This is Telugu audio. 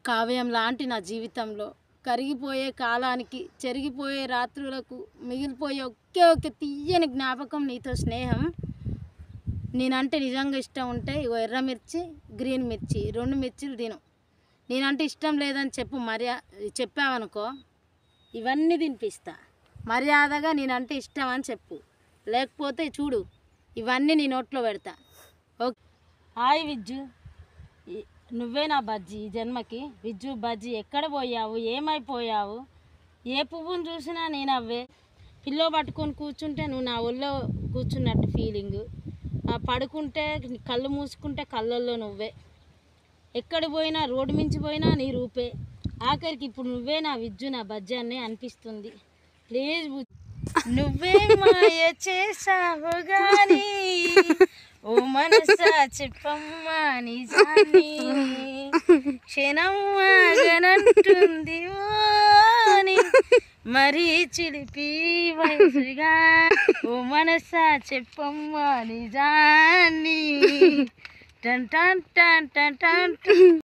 కావ్యం లాంటి నా జీవితంలో కరిగిపోయే కాలానికి చెరిగిపోయే రాత్రులకు మిగిలిపోయే ఒకే ఒక తీయని జ్ఞాపకం నీతో స్నేహం. నేనంటే నిజంగా ఇష్టం ఉంటే ఇగో ఎర్ర మిర్చి గ్రీన్ మిర్చి 2 మిర్చిలు తిను. నేనంటే ఇష్టం లేదని చెప్పావనుకో ఇవన్నీ తినిపిస్తా. మర్యాదగా నేనంటే ఇష్టం అని చెప్పు, లేకపోతే చూడు ఇవన్నీ నీ నోట్లో పెడతా. ఓకే. హాయ్ విజ్జు, నువ్వే నా బజ్జి ఈ జన్మకి. విజ్జు బజ్జి, ఎక్కడ పోయావు, ఏమైపోయావు? ఏ పువ్వును చూసినా నేను అవే. పిల్లో పట్టుకొని కూర్చుంటే నువ్వు నా ఒళ్ళో కూర్చున్నట్టు ఫీలింగు. పడుకుంటే కళ్ళు మూసుకుంటే కళ్ళల్లో నువ్వే. ఎక్కడ పోయినా రోడ్డు మించి పోయినా నీ రూపే. ఆఖరికి ఇప్పుడు నువ్వే నా విజ్జు నా బజ్జి అని అనిపిస్తుంది. ప్లీజ్ నువ్వే మాయ చేసావు గాని ఓ మనసా చెప్పమ్మా నిజాన్ని, క్షణం ఆగనంటుంది ఓని మరీ చిలిపి వయసుగా, ఓ మనసా చెప్పమ్మా నిజాన్ని. టన్ టన్ టన్ టన్ టన్.